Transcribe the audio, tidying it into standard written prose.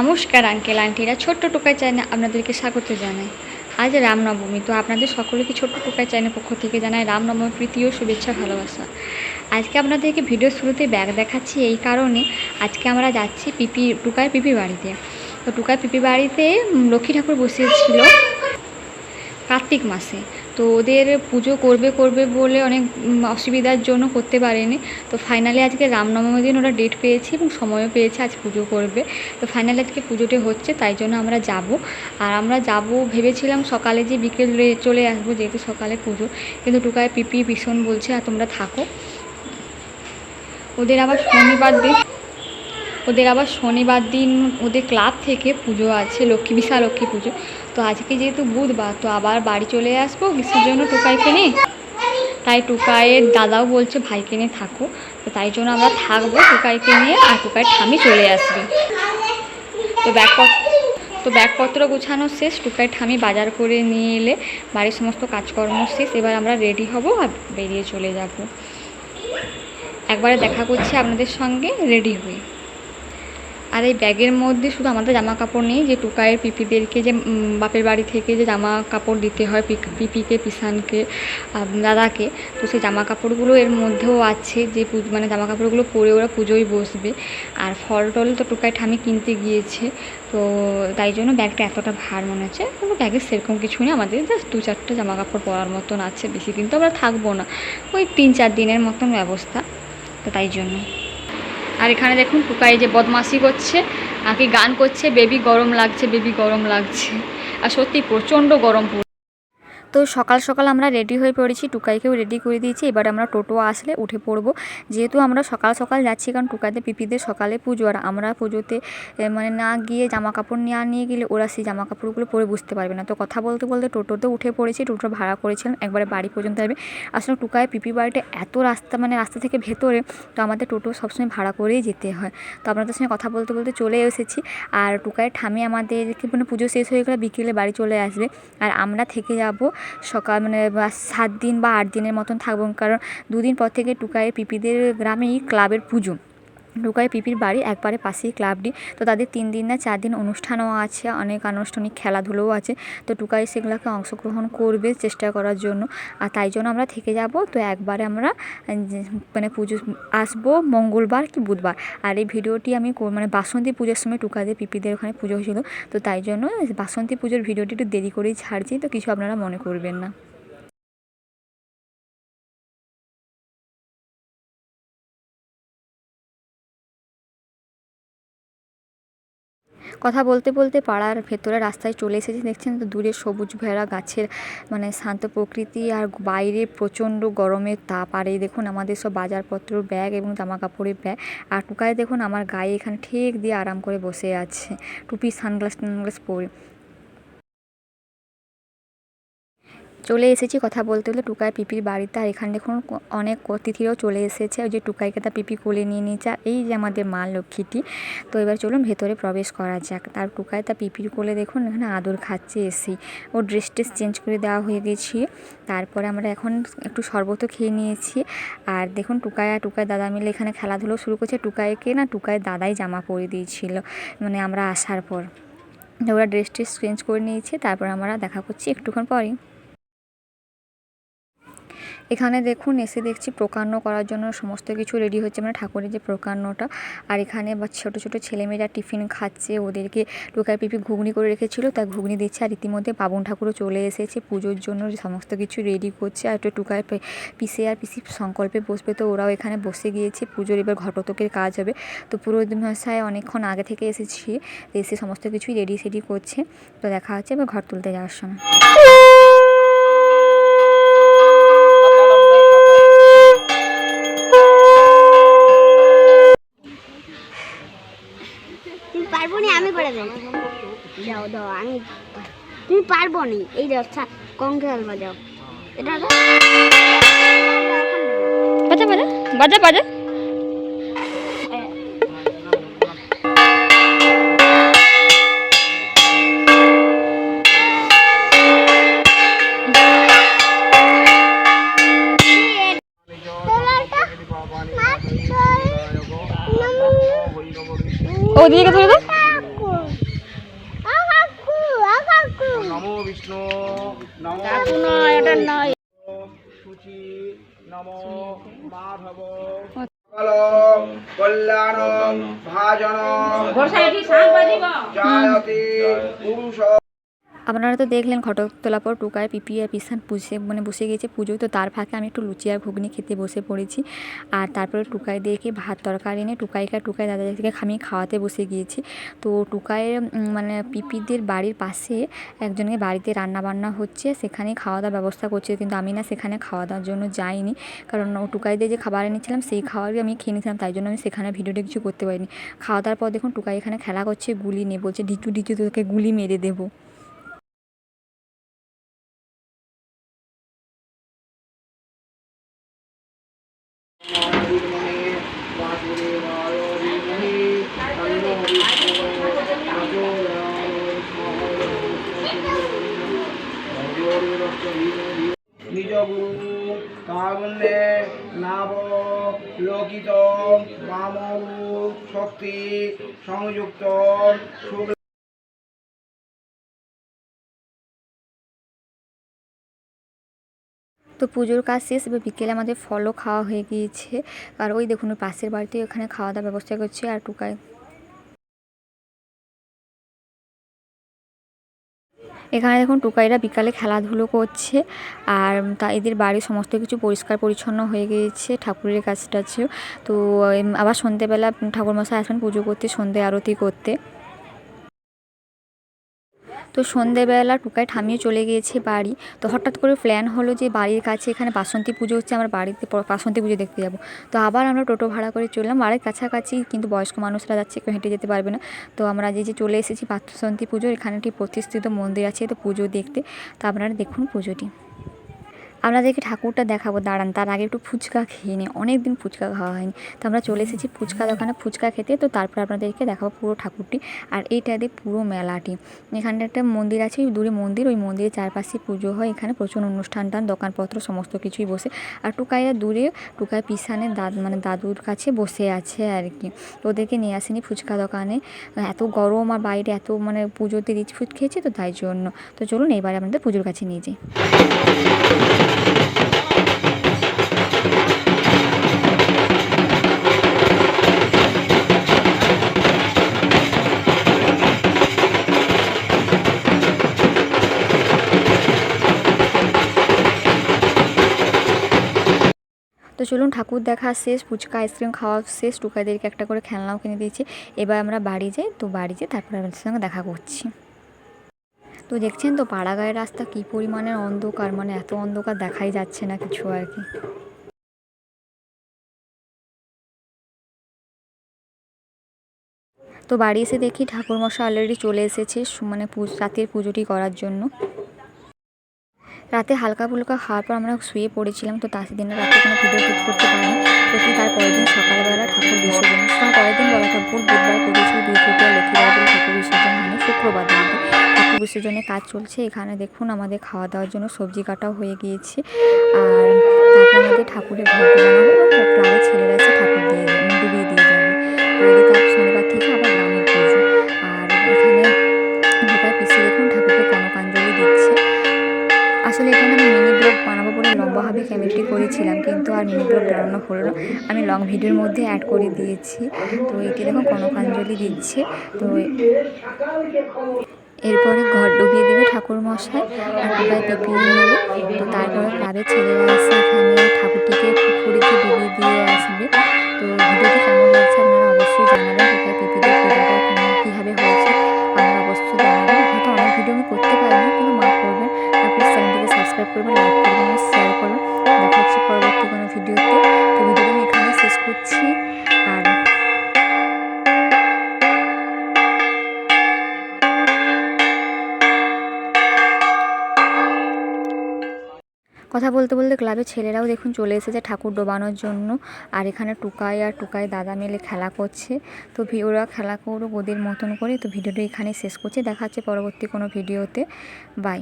নমস্কার আঙ্কেল আন্টিরা, ছোট্ট টোকাই চ্যানেলে আপনাদেরকে স্বাগত জানাই। আজ রামনবমী, তো আপনাদের সকলকে ছোট্ট টোকাই চ্যানেলের পক্ষ থেকে জানাই রামনবমীর প্রীতি ও শুভেচ্ছা ভালোবাসা। আজকে আপনাদেরকে ভিডিও শুরুতে ব্যাগ দেখাচ্ছি এই কারণে, আজকে আমরা যাচ্ছি টুকাইয়ের পিপির বাড়িতে। তো টুকাইয়ের পিপির বাড়িতে লক্ষ্মী ঠাকুর বসিয়েছিল কার্তিক মাসে, তো ওদের পুজো করবে বলে অনেক অসুবিধার জন্য করতে পারেনি। তো ফাইনালি আজকে রামনবমীর দিন ওরা ডেট পেয়েছে এবং সময়ও পেয়েছে, আজ পুজো করবে। তো ফাইনালি আজকে পুজোটি হচ্ছে, তাই জন্য আমরা যাব। আর আমরা যাব ভেবেছিলাম সকালে, যে বিকেলে চলে আসবো, যেহেতু সকালে পুজো। কিন্তু টুকায় পিপি ভীষণ বলছে আর তোমরা থাকো। ওদের আবার শনিবার দিন ওদের ক্লাব থেকে পুজো আছে, বিশাল লক্ষ্মী পুজো। তো আজকে যেহেতু বুধবার, তো আবার বাড়ি চলে আসবো কিসের জন্য, টুকাইকে নিয়ে। তাই টুকাইয়ের দাদাও বলছে ভাইকে নিয়ে থাকো, তো তাই জন্য আমরা থাকবো টুকাইকে নিয়ে। আর টুকাইয়ের ঠামি চলে আসবে। তো ব্যাগপত্র গোছানো শেষ, টুকাইয়ের ঠামি বাজার করে নিয়ে এলে বাড়ির সমস্ত কাজকর্ম শেষ। এবার আমরা রেডি হব আর বেরিয়ে চলে যাব। একবারে দেখা করছি আপনাদের সঙ্গে রেডি হয়ে। আর এই ব্যাগের মধ্যে শুধু আমাদের জামা কাপড় নেই, যে টুকাইয়ের পিপিদেরকে যে বাপের বাড়ি থেকে যে জামা কাপড় দিতে হয় পিপিকে, পিসানকে, দাদাকে, তো সেই জামা কাপড়গুলো এর মধ্যেও আছে, যে মানে জামা কাপড়গুলো পরে ওরা পুজোয় বসবে। আর ফল টল তো টুকাই ঠামি কিনতে গিয়েছে, তো তাই জন্য ব্যাগটা এতটা ভার মনে হচ্ছে। কিন্তু ব্যাগের সেরকম কিছু নেই, আমাদের জাস্ট 2-4টে জামা কাপড় পরার মতন আছে, বেশি দিন তো আমরা থাকবো না, ওই 3-4 দিনের মতন ব্যবস্থা, তো তাই জন্য। আর এখানে দেখুন টুকাই যে বদমাশি করছে, নাকি গান করছে, বেবি গরম লাগছে, বেবি গরম লাগছে। আর সত্যি প্রচণ্ড গরম। তো সকাল সকাল আমরা রেডি হয়ে পড়েছি, টুকাইকেও রেডি করে দিয়েছি। এবার আমরা টোটো আসলে উঠে পড়বো, যেহেতু আমরা সকাল সকাল যাচ্ছি, কারণ টুকাইতে পিপিদের সকালে পুজো। আর আমরা পুজোতে মানে না গিয়ে জামা কাপড় নিয়ে গেলে ওরা সেই জামা কাপড়গুলো পরে বুঝতে পারবে না। তো কথা বলতে বলতে টোটোতে উঠে পড়েছি, টোটো ভাড়া করেছিলাম, একবারে বাড়ি পর্যন্ত যাবে। আসলে টুকাই পিপি বাড়িটা এত রাস্তা, মানে রাস্তা থেকে ভেতরে, তো আমাদের টোটো সবসময় ভাড়া করেই যেতে হয়। তো আপনাদের সঙ্গে কথা বলতে বলতে চলে এসেছি। আর টুকাইয়ের ঠামি আমাদের মানে পুজো শেষ হয়ে গেলে বিকেলে বাড়ি চলে আসবে। আর আমরা থেকে যাব সকাল, মানে 7 দিন বা 8 দিনের মতন থাকবো, কারণ 2 দিন পর থেকে টুকাইয়ের পিপিদের গ্রামেই ক্লাবের পুজো। টুকাইয়ের পিপির বাড়ি একবারে পাশেই ক্লাবটি, তো তাদের 3 দিন না 4 দিন অনুষ্ঠানও আছে, অনেক আনুষ্ঠানিক খেলাধুলোও আছে। তো টুকাই সেগুলোকে অংশগ্রহণ করবে চেষ্টা করার জন্য, আর তাই জন্য আমরা থেকে যাব। তো একবারে আমরা মানে পুজো আসবো মঙ্গলবার কি বুধবার। আর এই ভিডিওটি আমি মানে বাসন্তী পুজোর সময় টুকাইদের পিপিদের ওখানে পুজো হয়েছিল, তো তাই জন্য বাসন্তী পুজোর ভিডিওটি একটু দেরি করেই ছাড়ছি, তো কিছু আপনারা মনে করবেন না। কথা বলতে বলতে পাড়ার ভেতরে রাস্তায় চলে এসেছি। দেখছেন তো দূরে সবুজ ঘেরা গাছের মানে শান্ত প্রকৃতি, আর বাইরে প্রচণ্ড গরমের তাপ। আর এই দেখুন আমাদের সব বাজারপত্র ব্যাগ এবং জামা কাপড়ের ব্যাগ। আর টুকায় দেখুন আমার গায়ে এখানে ঠেক দিয়ে আরাম করে বসে আছে, টুপি সানগ্লাস পরে। চলে এসেছি কথা বলতে বলতে টুকাই পিপির বাড়িতে। আর এখানে দেখুন অনেক অতিথিরাও চলে এসেছে, ওই যে টুকাইকে তার পিপি কোলে নিয়ে নিয়েছে। আর এই যে আমাদের মা লক্ষ্মীটি। তো এবার চলুন ভেতরে প্রবেশ করা যাক। তার টুকাই তার পিপির কোলে দেখুন এখানে আদর খাচ্ছে এসেই। ও ড্রেস চেঞ্জ করে দেওয়া হয়ে গেছি। তারপরে আমরা এখন একটু শরবতও খেয়ে নিয়েছি। আর দেখুন টুকাই আর টুকাই দাদা মিলে এখানে খেলাধুলো শুরু করছে। টুকাইকে না টুকাইয়ের দাদাই জামা পরে দিয়েছিল, মানে আমরা আসার পর। ওরা ড্রেস চেঞ্জ করে নিয়েছে, তারপর আমরা দেখা করছি একটুক্ষণ পরেই। এখানে দেখুন এসে দেখছি প্রকান্ন করার জন্য সমস্ত কিছু রেডি হচ্ছে, মানে ঠাকুরের যে প্রকান্নটা। আর এখানে ছোটো ছোটো ছেলেমেয়েরা টিফিন খাচ্ছে, ওদেরকে টুকাই পিপি ঘুগনি করে রেখেছিল, তাই ঘুগনি দিচ্ছে। আর ইতিমধ্যে বাবুন ঠাকুরও চলে এসেছে, পুজোর জন্য সমস্ত কিছু রেডি করছে। আর একটু টুকাই পিসে আর পিসি সংকল্পে বসবে, তো ওরাও এখানে বসে গিয়েছে। পুজোর এবার ঘটতকের কাজ হবে। তো পুরোহিত মশাই অনেকক্ষণ আগে থেকে এসে সমস্ত কিছুই রেডি করছে। তো দেখা হচ্ছে এবার ঘর তুলতে যাওয়ার সময়। পারবো না, আমি করে দেবো। যাও দাও, আমি তুমি পারবো না। এই দাও কঙ্কাল বাজাও, এটা বাজা বাজা বাজা বাজা। ওদিকে ধরে দাও। নমো মাধব কল্যাণ ভাজন জয়তি পুরুষ। আপনারা তো দেখলেন ঘটক তোলার পর টুকায় পিপি আর পিসান বসে গিয়েছে পুজোয়। তো তার ফাঁকে আমি একটু লুচি আর ঘুগনি খেতে বসে পড়েছি। আর তারপরে টুকাই দিয়েকে ভাত তরকারি এনে টুকাই দাদাদেরকে আমি খাওয়াতে বসে গিয়েছি। তো টুকাইয়ের মানে পিপিদের বাড়ির পাশে একজনকে বাড়িতে রান্না বান্না হচ্ছে, সেখানে খাওয়া দাওয়ার ব্যবস্থা করছে, কিন্তু আমি না সেখানে খাওয়া দাওয়ার জন্য যাইনি, কারণ ও টুকাই দিয়ে যে খাবার এনেছিলাম সেই খাবারই আমি খেয়ে নিয়েছিলাম, তাই জন্য আমি সেখানে ভিডিওটা কিছু করতে পারিনি। খাওয়া দাওয়ার পর দেখুন টুকাই এখানে খেলা করছে গুলি নিয়ে, বলছে ঢিচু তোকে গুলি মেরে দেবো। নিজ গুরু কারণে নাব লোকিত মামরু শক্তি সংযুক্ত তো পুজোর কাজ শেষ, এবার বিকেলে আমাদের ফলও খাওয়া হয়ে গিয়েছে। আর ওই দেখুন পাশের বাড়িতে ওখানে খাওয়া দাওয়ার ব্যবস্থা করছে। আর টুকাই এখানে দেখুন টুকাইরা বিকালে খেলাধুলো করছে। আর এদের বাড়ির সমস্ত কিছু পরিষ্কার পরিচ্ছন্ন হয়ে গিয়েছে, ঠাকুরের কাছটাছেও। তো আবার সন্ধ্যেবেলা ঠাকুরমশাই আসবেন পুজো করতে, সন্ধ্যে আরতি করতে। তো সন্ধ্যেবেলা টুকাই থামিয়ে চলে গিয়েছে বাড়ি। তো হঠাৎ করে প্ল্যান হলো যে বাড়ির কাছে এখানে বাসন্তী পুজো হচ্ছে, আমরা বাড়িতে বাসন্তী পুজো দেখতে যাব। তো আবার আমরা টোটো ভাড়া করে চললাম বাড়ির কাছাকাছি, কিন্তু বয়স্ক মানুষরা যাচ্ছে, কেউ হেঁটে যেতে পারবে না। তো আমরা যে চলে এসেছি বাসন্তী পুজো, এখানে একটি প্রতিষ্ঠিত মন্দির আছে তো পুজো দেখতে। তো আপনারা দেখুন পুজোটি। আপনাদেরকে ঠাকুরটা দেখাবো, দাঁড়ান, তার আগে একটু ফুচকা খেয়ে নিই, অনেক দিন ফুচকা খাওয়া হয়নি। তো আমরা চলে এসেছি ফুচকা দোকানে ফুচকা খেতে। তো তারপর আপনাদেরকে দেখাবো পুরো ঠাকুরটি। আর এইটা দিয়ে পুরো মেলাটি, এখানটা একটা মন্দির আছে, দূরে মন্দির, ওই মন্দিরের চারপাশে পুজো হয়। এখানে প্রচুর অনুষ্ঠান দোকানপত্র সমস্ত কিছুই বসে। আর টুকাইরা দূরে টুকাই পিছানের দাদুর কাছে বসে আছে আর কি। ওদেরকে নিয়ে আসেনি ফুচকা দোকানে, এত গরম আর বাইরে এত পুজোতে রিচ ফুড খেয়েছে, তো তাই জন্য। তো চলুন এবারে আমাদের পুজোর কাছে নিয়ে যাই। তো চলুন ঠাকুর দেখা শেষ, ফুচকা আইসক্রিম খাওয়া শেষ, টুকাইদেরকে একটা করে খেলনাও কিনে দিয়েছি। এবার আমরা বাড়ি যাই। তো বাড়ি যেয়ে তারপরে আপনাদের সঙ্গে দেখা করছি। তো দেখছেন তো পাড়াগাঁয়ের রাস্তা কী পরিমাণের অন্ধকার, এত অন্ধকার দেখাই যাচ্ছে না কিছু আর কি। তো বাড়ি এসে দেখি ঠাকুরমশাই অলরেডি চলে এসেছে রাতের পুজোটি করার জন্য। রাতে হালকা ফুলকা খাওয়ার পর আমরা শুয়ে পড়েছিলাম। তো তার দিনে রাতে কোনো ভিডিও শ্যুট করতে পারিনি। প্রতি তার পরের দিন সকালবেলা ঠাকুর বিসর্জন, পরের দিন বলাটা ভুল, বুধবার পুজো, বৃহস্পতিবার লক্ষ্মীবার দিন ঠাকুর বিসর্জন হয়নি, শুক্রবার দিন ঠাকুর বিসর্জনের কাজ চলছে। এখানে দেখুন আমাদের খাওয়া দাওয়ার জন্য সবজি কাটাও হয়ে গিয়েছে। আর তারপর আমাদের ঠাকুরের ঘর বানাবো এবং ক্লাবে ছেলেরা এসে ঠাকুর ডুবিয়ে দিয়ে যাবে। তো এদিকে শনিবার থেকে আবার গ্রামের পুজো। আর এখানে ঢোকায় পিসি দেখুন ঠাকুরকে কনকাঞ্জলি দিচ্ছে। আসলে এখানে আমি মিনি ব্লগ বানাবো বলে লম্বাভাবে ক্যামেরাটি করেছিলাম, কিন্তু আর মিনি ব্লগ বানানো হলো না, আমি লং ভিডিওর মধ্যে অ্যাড করে দিয়েছি। তো এটি দেখুন কনকাঞ্জলি দিচ্ছে। তো এরপরে ঘর ডুবিয়ে দেবে ঠাকুরমশাই আর টুকাই পিপি মিলে। তো তারপরে ক্লাবের ছেলেরা এসে এখানে ঠাকুরটিকে পুকুরেতে ডুবিয়ে দিয়ে আসবে। তো ভিডিওটি কেমন লাগছে আপনারা অবশ্যই জানাবেন। টুকাই পিপিদের পুজোটা কীভাবে হয়েছে আমরা অবশ্যই জানাবেন। হয়তো অনেক ভিডিও আমি করতে পারিনি, কিন্তু মাফ করবেন। আর প্লিজ চ্যানেলটিকে সাবস্ক্রাইব করবেন, লাইক করবেন আর শেয়ার করবেন। দেখা হচ্ছে পরবর্তী কোনো ভিডিওতে। তো ভিডিওটি আমি এখানে শেষ করছি। আর কথা বলতে বলতে ক্লাবের ছেলেরাও দেখুন চলে এসেছে ঠাকুর ডোবানোর জন্য। আর এখানে টুকাই আর টুকাই দাদা মিলে খেলা করছে। তো ওরা খেলা করুক ওদের মতন করে। তো ভিডিওটি এখানে শেষ করছি, দেখা হচ্ছে পরবর্তী কোনো ভিডিওতে। বাই।